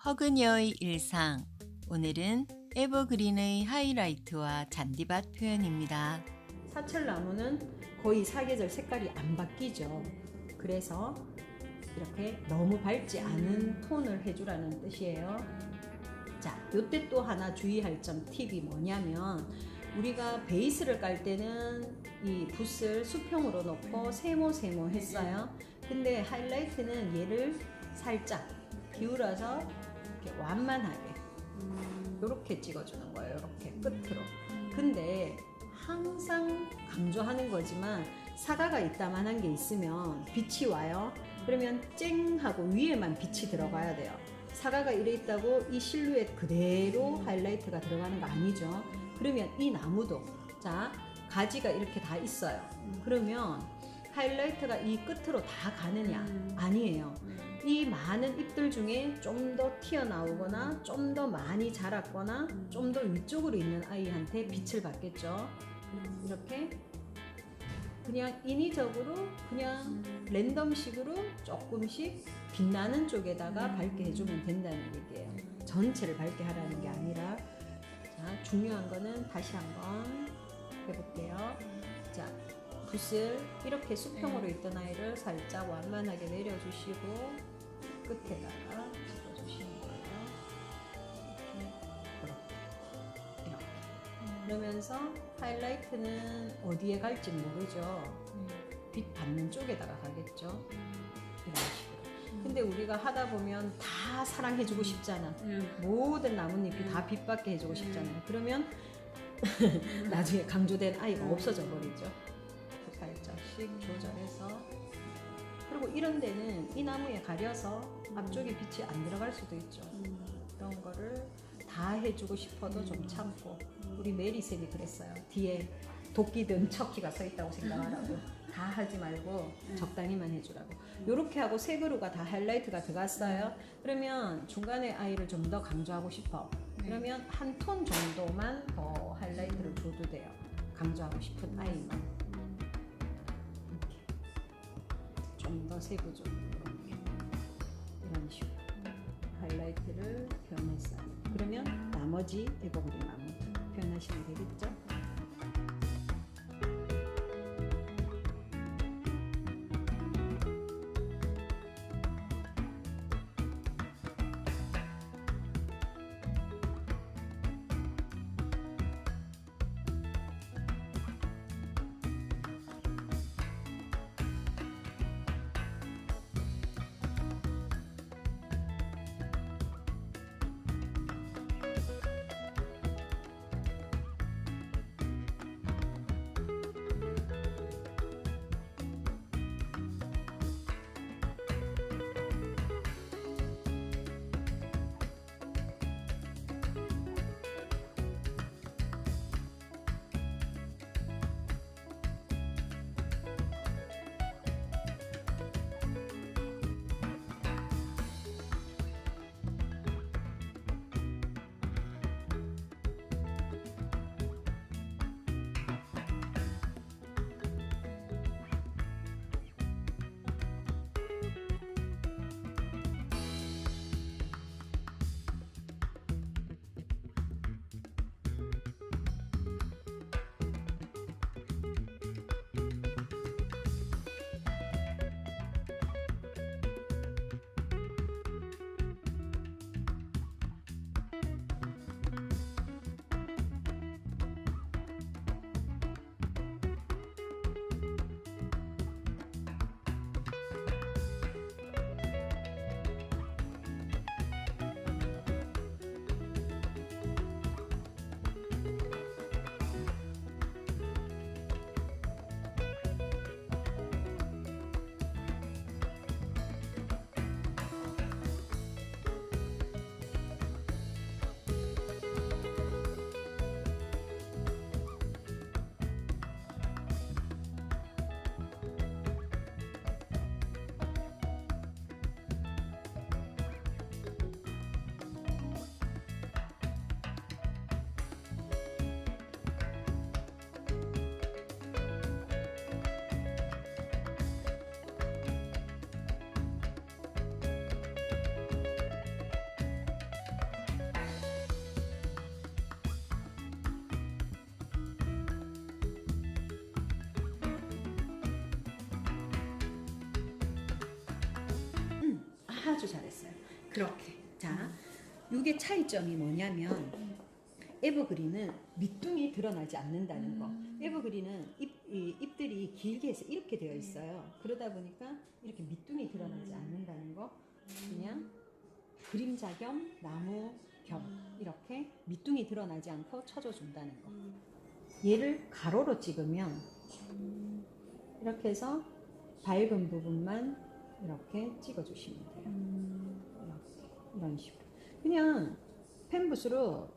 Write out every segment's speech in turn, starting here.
허그녀의 일상. 오늘은 에버그린의 하이라이트와 잔디밭 표현입니다. 사철나무는 거의 사계절 색깔이 안 바뀌죠. 그래서 이렇게 너무 밝지 않은 톤을 해주라는 뜻이에요. 자, 요때 또 하나 주의할 점 팁이 뭐냐면 우리가 베이스를 깔 때는 이 붓을 수평으로 놓고 세모 했어요. 근데 하이라이트는 얘를 살짝 기울여서 이렇게 완만하게 이렇게 찍어주는 거예요. 이렇게 끝으로. 근데 항상 강조하는 거지만 사과가 이따만한 게 있으면 빛이 와요. 그러면 쨍 하고 위에만 빛이 들어가야 돼요. 사과가 이래 있다고 이 실루엣 그대로 하이라이트가 들어가는 거 아니죠. 그러면 이 나무도 자 가지가 이렇게 다 있어요. 그러면 하이라이트가 이 끝으로 다 가느냐? 아니에요. 이 많은 잎들 중에 좀 더 튀어나오거나 좀 더 많이 자랐거나 좀 더 위쪽으로 있는 아이한테 빛을 받겠죠. 이렇게 그냥 인위적으로 그냥 랜덤식으로 조금씩 빛나는 쪽에다가 밝게 해주면 된다는 얘기예요. 전체를 밝게 하라는 게 아니라. 자, 중요한 거는 다시 한번 해볼게요. 자, 붓을 이렇게 수평으로 있던 아이를 살짝 완만하게 내려주시고 끝에다가 찍어주시는 거예요. 이렇게. 그러면서 하이라이트는 어디에 갈지 모르죠. 빛 받는 쪽에다가 가겠죠. 이런 식으로. 근데 우리가 하다 보면 다 사랑해주고 싶잖아. 모든 나뭇잎이 다 빛받게 해주고 싶잖아요. 그러면 나중에 강조된 아이가 없어져 버리죠. 살짝씩 조절해서. 그리고 이런 데는 이 나무에 가려서 앞쪽에 빛이 안 들어갈 수도 있죠. 그런 거를 다 해주고 싶어도 좀 참고. 우리 메리쌤이 그랬어요. 뒤에 도끼든 척키가 서 있다고 생각하라고. 다 하지 말고 적당히만 해주라고. 요렇게 하고 세 그루가 다 하이라이트가 들어갔어요. 그러면 중간에 아이를 좀 더 강조하고 싶어. 그러면 한 톤 정도만 더 하이라이트를 줘도 돼요. 강조하고 싶은 아이만. 좀 더 세부적으로 이렇게. 이런 식으로 하이라이트를 표현했어요. 그러면 나머지 에버그린 나무 표현하시면 되겠죠? 아주 잘했어요. 그렇게. 자, 이게 차이점이 뭐냐면 에버그린은 밑둥이 드러나지 않는다는 거. 에버그린은 잎들이 길게 해서 이렇게 되어 있어요. 그러다 보니까 이렇게 밑둥이 드러나지 않는다는 거. 그냥 그림자 겸 나무 겸 이렇게 밑둥이 드러나지 않고 쳐줘 준다는 거. 얘를 가로로 찍으면 이렇게 해서 밝은 부분만 이렇게 찍어주시면 돼요. 이렇게, 이런 식으로. 그냥 펜붓으로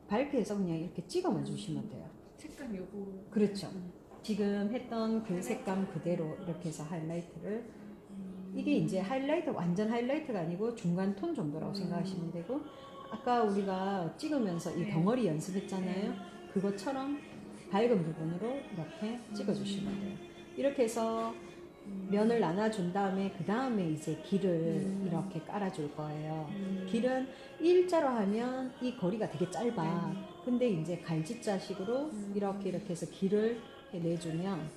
밝게 해서 그냥 이렇게 찍어만 주시면 돼요. 색감 요거. 그렇죠. 지금 했던 그 색감 그대로 이렇게 해서 하이라이트를 이게 이제 하이라이트 완전 하이라이트가 아니고 중간 톤 정도라고 생각하시면 되고 아까 우리가 찍으면서 이 덩어리 연습했잖아요. 그것처럼 밝은 부분으로 이렇게 찍어주시면 돼요. 이렇게 해서 면을 나눠준 다음에 그 다음에 이제 길을 이렇게 깔아줄 거예요. 길은 일자로 하면 이 거리가 되게 짧아. 근데 이제 갈짓자식으로 이렇게 해서 길을 내주면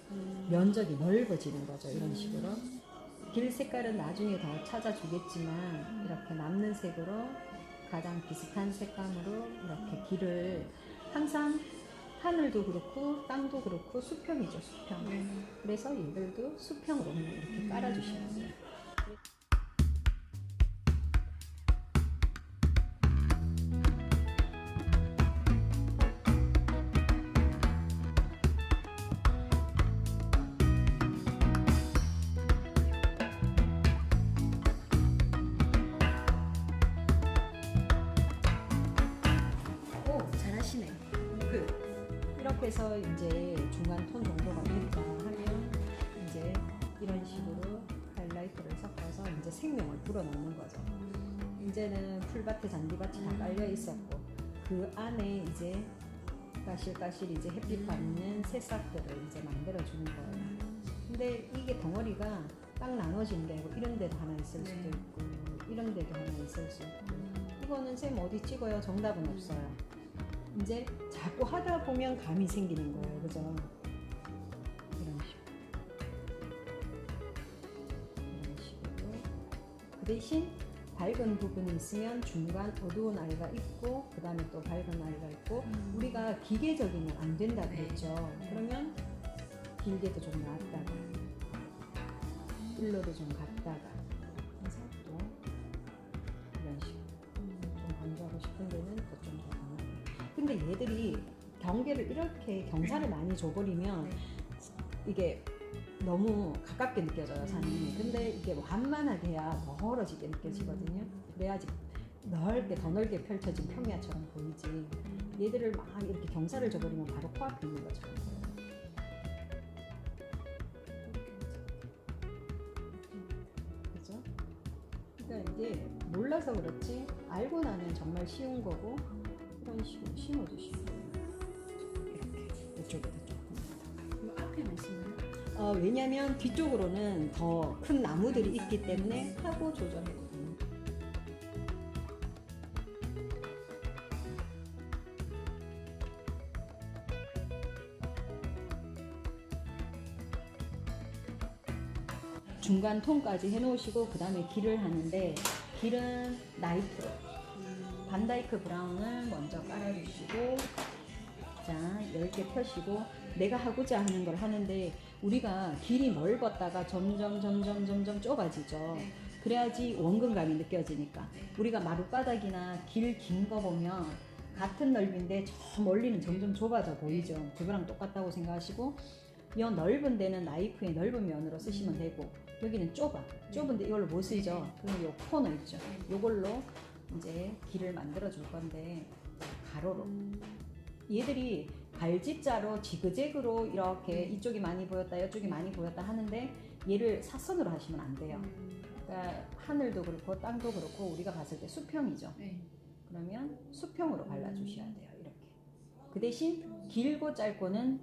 면적이 넓어지는 거죠. 이런 식으로. 길 색깔은 나중에 더 찾아주겠지만 이렇게 남는 색으로 가장 비슷한 색감으로 이렇게 길을 항상 하늘도 그렇고 땅도 그렇고 수평이죠, 수평. 그래서 얘들도 수평으로 그냥 이렇게 깔아주시면 돼요. 오, 잘하시네. 이렇게 해서 이제 중간 톤 정도가 됐다 하면 이제 이런 식으로 하이라이트를 섞어서 이제 생명을 불어넣는 거죠. 이제는 풀밭에 잔디밭이 다 깔려 있었고 그 안에 이제 까실까실 이제 햇빛 받는 새싹들을 이제 만들어 주는 거예요. 근데 이게 덩어리가 딱 나눠진 게 아니고 이런 데도 하나 있을 수도 있고 이런 데도 하나 있을 수 있고 이거는 쌤 어디 찍어요? 정답은 없어요. 이제 자꾸 하다 보면 감이 생기는 거예요. 그죠? 이런 식으로. 이런 식으로. 그 대신 밝은 부분이 있으면 중간 어두운 아이가 있고 그 다음에 또 밝은 아이가 있고 우리가 기계적이면 안 된다 그랬죠. 그러면 길게도 좀 놨다가 일로도 좀 갔다가 해서 또 이런 식으로 좀 강조하고 싶은 데는 또 좀 더 강하게. 근데 얘들이 경계를 이렇게 경사를 많이 줘버리면 이게 너무 가깝게 느껴져요, 산이. 근데 이게 완만하게 해야 멀어지게 느껴지거든요. 그래야지 넓게, 더 넓게 펼쳐진 평야처럼 보이지. 얘들을 막 이렇게 경사를 줘버리면 바로 코앞에 있는 것처럼 보여요. 그죠? 그러니까 이게 몰라서 그렇지, 알고 나면 정말 쉬운 거고, 이런 식으로 심어주시면 돼요. 이렇게, 이쪽에다 조금. 이 앞에만 심어요? 왜냐면 뒤쪽으로는 더 큰 나무들이 있기 때문에 하고 조절해요. 중간 톤까지 해놓으시고 그 다음에 길을 하는데 길은 나이트로 반다이크 브라운을 먼저 깔아주시고 자 10개 펴시고 내가 하고자 하는 걸 하는데 우리가 길이 넓었다가 점점 좁아지죠. 네. 그래야지 원근감이 느껴지니까. 우리가 마룻바닥이나 길 긴 거 보면 같은 넓이인데 저 멀리는 점점 좁아져 보이죠. 그거랑 똑같다고 생각하시고 이 넓은 데는 나이프의 넓은 면으로 쓰시면 되고 여기는 좁은데 이걸로 못 쓰죠. 그럼 요 코너 있죠. 요걸로 이제 길을 만들어 줄 건데 가로로 얘들이 갈짓자로 지그재그로 이렇게 이쪽이 많이 보였다 이쪽이 많이 보였다 하는데 얘를 사선으로 하시면 안 돼요. 그러니까 하늘도 그렇고 땅도 그렇고 우리가 봤을 때 수평이죠. 네. 그러면 수평으로 발라주셔야 돼요. 이렇게. 그 대신 길고 짧고는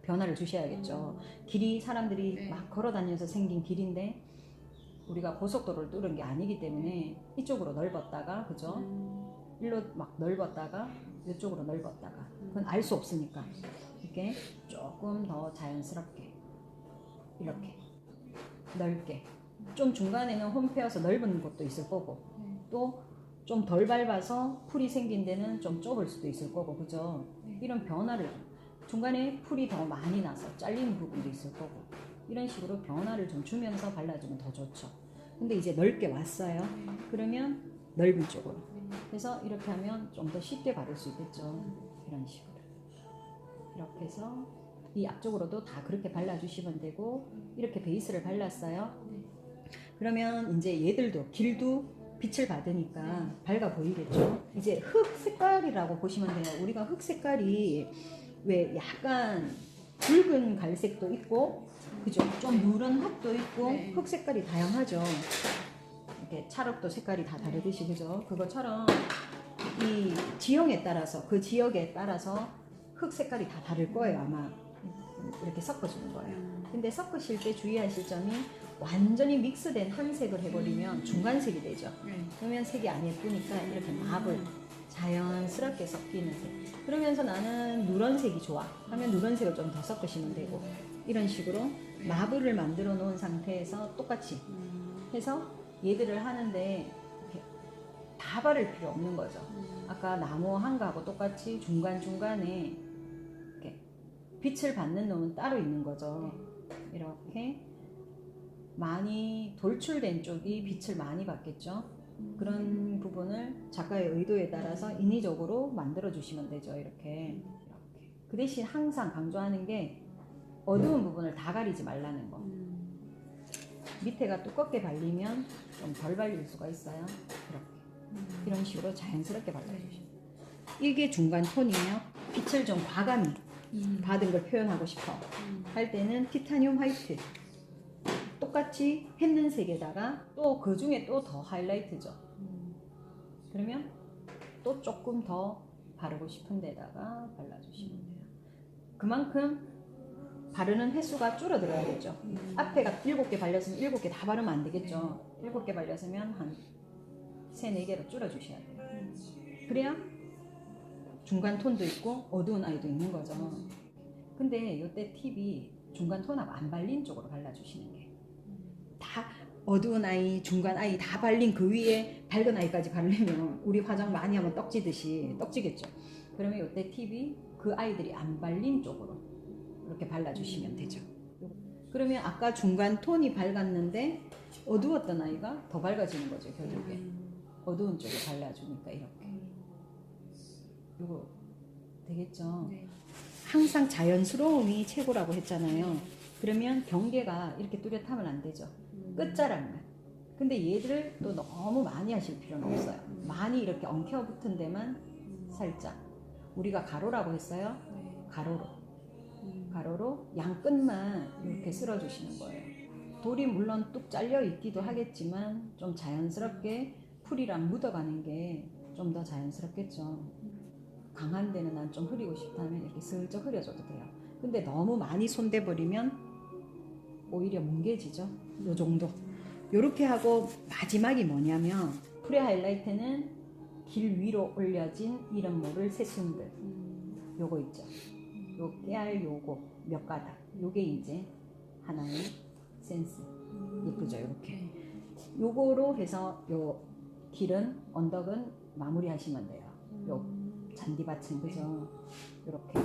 변화를 주셔야겠죠. 길이 사람들이 네. 막 걸어 다녀서 생긴 길인데 우리가 고속도로를 뚫은 게 아니기 때문에 이쪽으로 넓었다가 그죠? 일로 막 넓었다가 이쪽으로 넓었다가 그건 알 수 없으니까 이렇게 조금 더 자연스럽게 이렇게 넓게 좀 중간에는 홈페어서 넓은 곳도 있을 거고 네. 또 좀 덜 밟아서 풀이 생긴 데는 좀 좁을 수도 있을 거고 그죠? 네. 이런 변화를 중간에 풀이 더 많이 나서 잘리는 부분도 있을 거고 이런 식으로 변화를 좀 주면서 발라주면 더 좋죠. 근데 이제 넓게 왔어요. 네. 그러면 넓은 쪽으로. 네. 그래서 이렇게 하면 좀 더 쉽게 바를 수 있겠죠. 이런 식으로. 이렇게 해서 이 앞쪽으로도 다 그렇게 발라주시면 되고 이렇게 베이스를 발랐어요. 네. 그러면 이제 얘들도 길도 빛을 받으니까 밝아 보이겠죠. 이제 흙 색깔이라고 보시면 돼요. 우리가 흙 색깔이 왜 약간 붉은 갈색도 있고 그죠? 좀 누런 흙도 있고 네. 흙 색깔이 다양하죠. 이렇게 찰흙도 색깔이 다 다르듯이 그죠? 그것처럼 이 지형에 따라서 그 지역에 따라서 흙 색깔이 다 다를 거예요 아마. 이렇게 섞어주는 거예요. 근데 섞으실 때 주의하실 점이 완전히 믹스된 한 색을 해버리면 중간색이 되죠. 네. 그러면 색이 안 예쁘니까 이렇게 맙을 자연스럽게 섞이는 색. 그러면서 나는 누런색이 좋아 하면 누런색을 좀 더 섞으시면 되고 이런 식으로 마블을 만들어 놓은 상태에서 똑같이 해서 얘들을 하는데 이렇게 다 바를 필요 없는 거죠. 아까 나무 한 거하고 똑같이 중간중간에 이렇게 빛을 받는 놈은 따로 있는 거죠. 이렇게 많이 돌출된 쪽이 빛을 많이 받겠죠. 그런 부분을 작가의 의도에 따라서 인위적으로 만들어 주시면 되죠. 이렇게. 그 대신 항상 강조하는 게 어두운 부분을 다 가리지 말라는 거. 밑에가 두껍게 발리면 좀 덜 발릴 수가 있어요. 이렇게. 이런 식으로 자연스럽게 발라주시면. 이게 중간 톤이에요. 빛을 좀 과감히 받은 걸 표현하고 싶어 할 때는 티타늄 화이트. 똑같이 했는 색에다가 또 그 중에 또 더 하이라이트죠. 그러면 또 조금 더 바르고 싶은 데다가 발라주시면 돼요. 그만큼 바르는 횟수가 줄어들어야 되죠. 앞에가 7개 발렸으면 7개 다 바르면 안 되겠죠. 7개 발렸으면 한 3, 4개로 줄여주셔야 돼요. 그래야 중간 톤도 있고 어두운 아이도 있는 거죠. 근데 이때 팁이 중간 톤하고 안 발린 쪽으로 발라주시는 게 다 어두운 아이, 중간 아이 다 발린 그 위에 밝은 아이까지 바르려면 우리 화장 많이 하면 떡지듯이 떡지겠죠. 그러면 이때 팁이 그 아이들이 안 발린 쪽으로 이렇게 발라주시면 되죠. 그러면 아까 중간 톤이 밝았는데 어두웠던 아이가 더 밝아지는 거죠. 결국에 어두운 쪽에 발라주니까 이렇게 이거 되겠죠. 네. 항상 자연스러움이 최고라고 했잖아요. 그러면 경계가 이렇게 뚜렷하면 안 되죠. 끝자락만. 근데 얘들을 또 너무 많이 하실 필요는 없어요. 많이 이렇게 엉켜 붙은 데만 살짝. 우리가 가로라고 했어요. 가로로. 가로로 양 끝만 이렇게 쓸어주시는 거예요. 돌이 물론 뚝 잘려 있기도 하겠지만 좀 자연스럽게 풀이랑 묻어가는 게 좀 더 자연스럽겠죠. 강한 데는 난 좀 흐리고 싶다면 이렇게 슬쩍 흐려줘도 돼요. 근데 너무 많이 손대버리면 오히려 뭉개지죠. 요 정도. 요렇게 하고 마지막이 뭐냐면 프레 하이라이트는 길 위로 올려진 이런 모를 새순들 요거 있죠. 요 깨알 요거 몇 가닥 요게 이제 하나의 센스. 예쁘죠. 요렇게 요거로 해서 요 길은 언덕은 마무리 하시면 돼요. 요 잔디밭은 그죠. 요렇게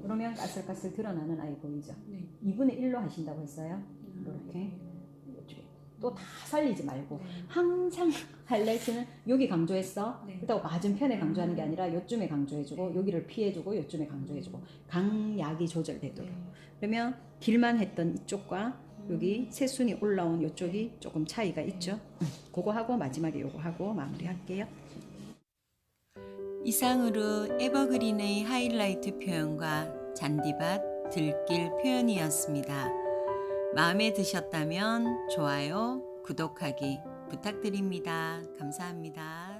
그러면 까슬까슬 드러나는 아이 보이죠. 네. 2분의 1로 하신다고 했어요. 이렇게 이쪽에 또 다 살리지 말고 네. 항상 하이라이트는 여기 강조했어. 네. 그렇다고 맞은편에 강조하는 게 아니라 요쯤에 강조해주고 여기를 피해주고 요쯤에 강조해주고 강약이 조절되도록. 그러면 길만 했던 이쪽과 여기 새순이 올라온 이쪽이 조금 차이가 있죠. 그거 하고 마지막에 요거 하고 마무리할게요. 이상으로 에버그린의 하이라이트 표현과 잔디밭, 들길 표현이었습니다. 마음에 드셨다면 좋아요, 구독하기 부탁드립니다. 감사합니다.